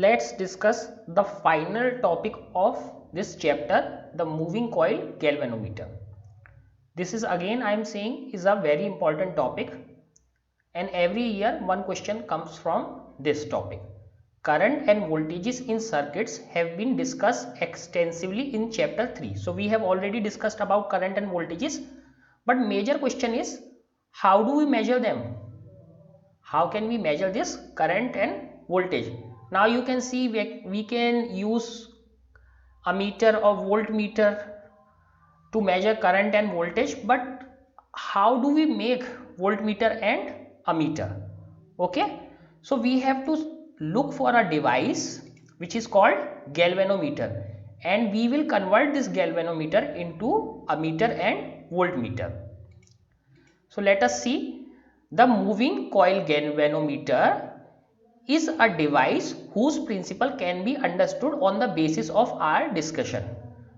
let's discuss the final topic of this chapter, the moving coil galvanometer. This is again I am saying is a very important topic, and every year one question comes from this topic. Current and voltages in circuits have been discussed extensively in chapter 3. So we have already discussed about current and voltages, but major question is how do we measure them? How can we measure this current and voltage? Now you can see we can use a meter or voltmeter to measure current and voltage, but how do we make voltmeter and a meter? Okay, so we have to look for a device which is called galvanometer, and we will convert this galvanometer into a meter and voltmeter. So let us see. The moving coil galvanometer is a device whose principle can be understood on the basis of our discussion.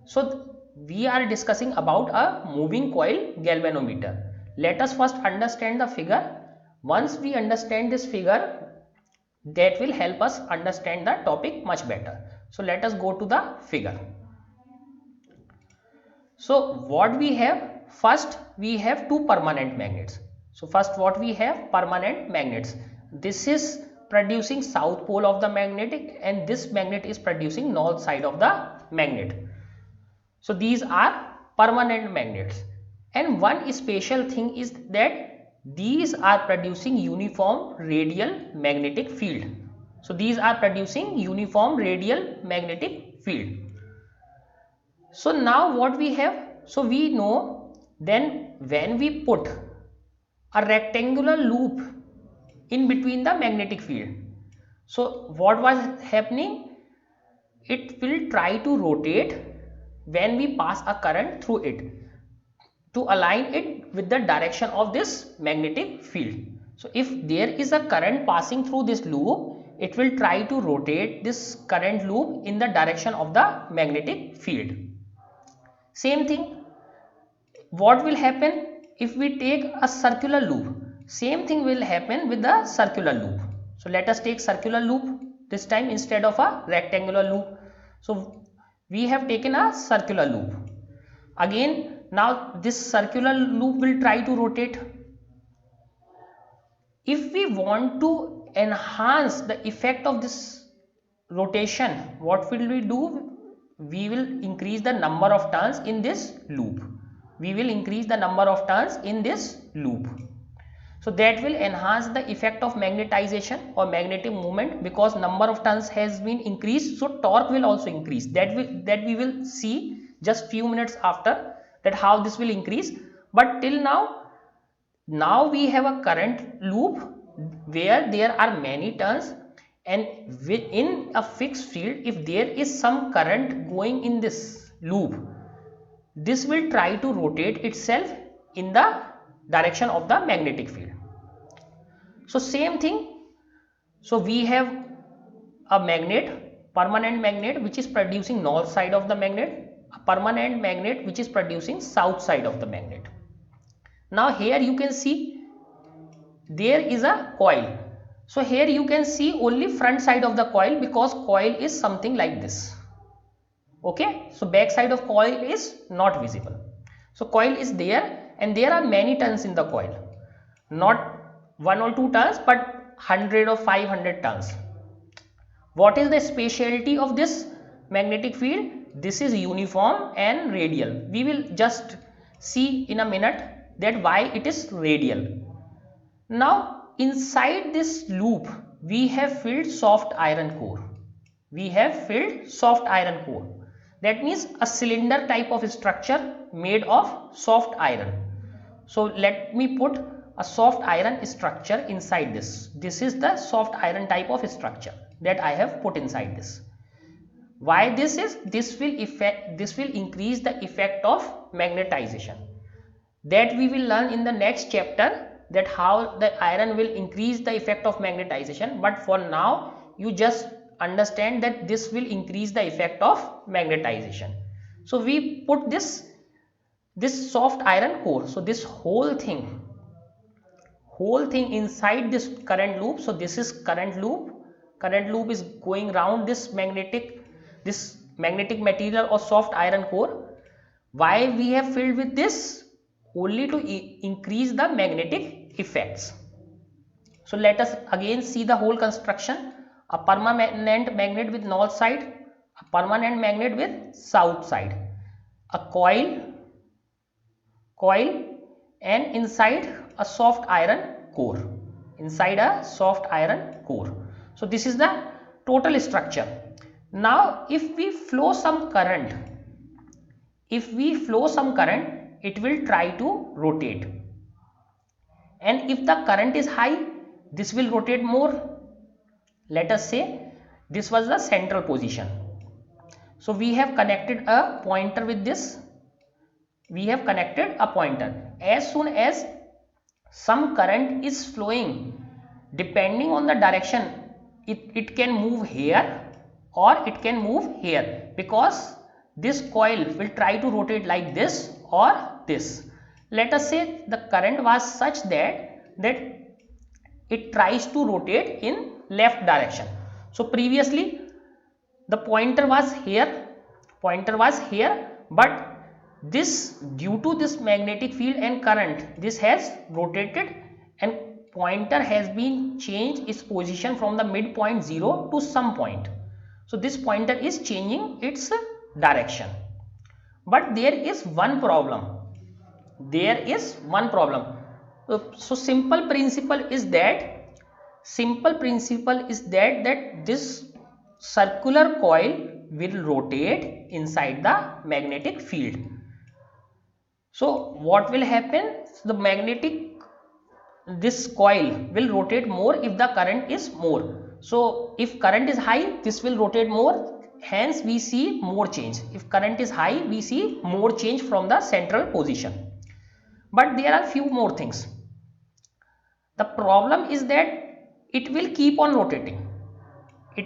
So we are discussing about a moving coil galvanometer. Let us first understand the figure. Once we understand this figure, that will help us understand the topic much better. So let us go to the figure. So what we have, first we have two permanent magnets. So first what we have, permanent magnets. This is producing south pole of the magnetic, and this magnet is producing north side of the magnet. So these are permanent magnets, and one special thing is that these are producing uniform radial magnetic field. So these are producing uniform radial magnetic field. So now what we have, so we know then when we put a rectangular loop in between the magnetic field, so what was happening, it will try to rotate when we pass a current through it to align it with the direction of this magnetic field. So if there is a current passing through this loop, it will try to rotate this current loop in the direction of the magnetic field. Same thing, what will happen if we take a circular loop? Same thing will happen with the circular loop. So let us take circular loop this time instead of a rectangular loop. So we have taken a circular loop. Again, now this circular loop will try to rotate. If we want to enhance the effect of this rotation, what will we do? We will increase the number of turns in this loop. We will increase the number of turns in this loop. So that will enhance the effect of magnetization or magnetic moment, because number of turns has been increased, so torque will also increase. That we will see just few minutes after that how this will increase. But till now we have a current loop where there are many turns, and within a fixed field, if there is some current going in this loop, this will try to rotate itself in the direction of the magnetic field. So same thing, so we have a magnet, permanent magnet, which is producing north side of the magnet, a permanent magnet which is producing south side of the magnet. Now here you can see there is a coil. So here you can see only front side of the coil, because coil is something like this. Okay, so back side of coil is not visible. So coil is there, and there are many turns in the coil, not one or two turns, but 100 or 500 turns. What is the specialty of this magnetic field? This is uniform and radial. We will just see in a minute that why it is radial. Now inside this loop we have filled soft iron core. We have filled soft iron core. That means a cylinder type of structure made of soft iron. So let me put a soft iron structure inside this. This is the soft iron type of structure that I have put inside this. Why this is? This will increase the effect of magnetization. That we will learn in the next chapter, that how the iron will increase the effect of magnetization. But for now you just understand that this will increase the effect of magnetization. So we put this soft iron core. So this whole thing inside this current loop. So this is current loop, current loop is going round this magnetic material or soft iron core. Why we have filled with this? Only to increase the magnetic effects. So let us again see the whole construction. A permanent magnet with north side, a permanent magnet with south side, a coil, and inside a soft iron core. Inside a soft iron core. So this is the total structure. Now if we flow some current, it will try to rotate. And if the current is high, this will rotate more. Let us say this was the central position. So we have connected a pointer with this. As soon as some current is flowing, depending on the direction, it can move here or it can move here, because this coil will try to rotate like this or this. Let us say the current was such that it tries to rotate in left direction. So previously the pointer was here, but this, due to this magnetic field and current, this has rotated and pointer has been changed its position from the midpoint 0 to some point. So this pointer is changing its direction. But there is one problem. So simple principle is that this circular coil will rotate inside the magnetic field. So what will happen? This coil will rotate more if the current is more. So if current is high, this will rotate more, hence we see more change. If current is high, we see more change from the central position. But there are few more things. The problem is that it will keep on rotating. Till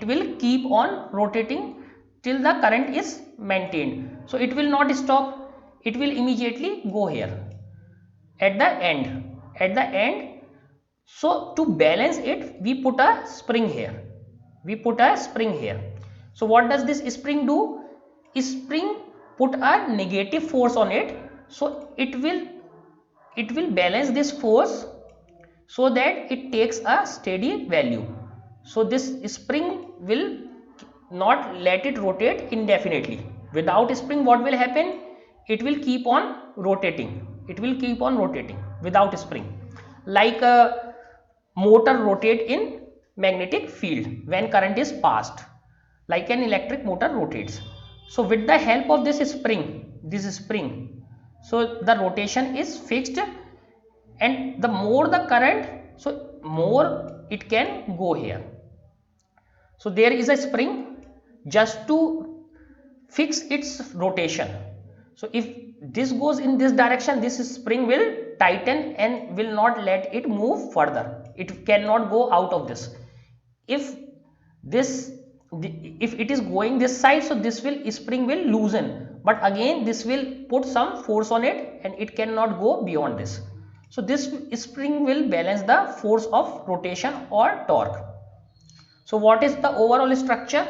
the current is maintained. So it will not stop. It will immediately go here at the end. So to balance it, we put a spring here. So what does this spring do? Spring put a negative force on it. So it will balance this force so that it takes a steady value. So this spring will not let it rotate indefinitely. Without spring, what will happen? It will keep on rotating. Without spring. Like a motor rotate in magnetic field when current is passed. Like an electric motor rotates. So with the help of this spring, so the rotation is fixed, and the more the current, so more it can go here. So there is a spring just to fix its rotation. So if this goes in this direction, this spring will tighten and will not let it move further. It cannot go out of this. If it is going this side, so this spring will loosen, but again this will put some force on it and it cannot go beyond this. So this spring will balance the force of rotation or torque. So what is the overall structure?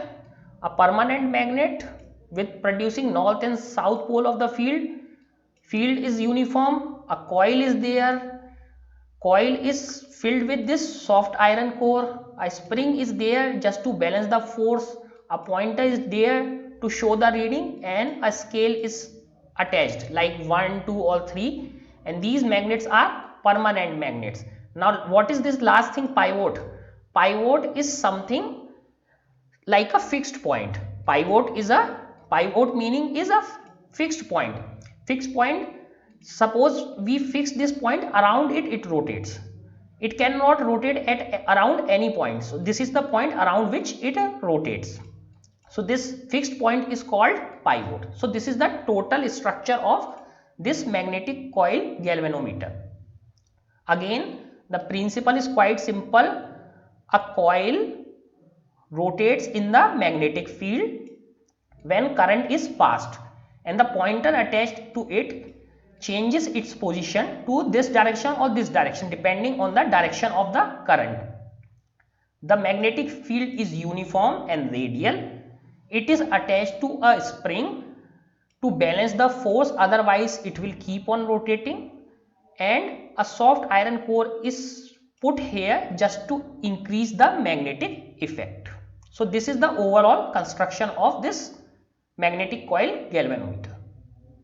A permanent magnet with producing north and south pole of the field. Field is uniform. A coil is there. Coil is filled with this soft iron core. A spring is there just to balance the force. A pointer is there to show the reading, and a scale is attached like 1, 2 or 3, and these magnets are permanent magnets. Now what is this last thing? Pivot. Pivot is something like a fixed point. Pivot meaning is a fixed point. Suppose we fix this point, around it rotates. It cannot rotate at around any point. So this is the point around which it rotates. So this fixed point is called pivot. So this is the total structure of this magnetic coil galvanometer. Again, the principle is quite simple. A coil rotates in the magnetic field when current is passed, and the pointer attached to it changes its position to this direction or this direction depending on the direction of the current. The magnetic field is uniform and radial. It is attached to a spring to balance the force, otherwise it will keep on rotating, and a soft iron core is put here just to increase the magnetic effect. So this is the overall construction of this magnetic coil galvanometer.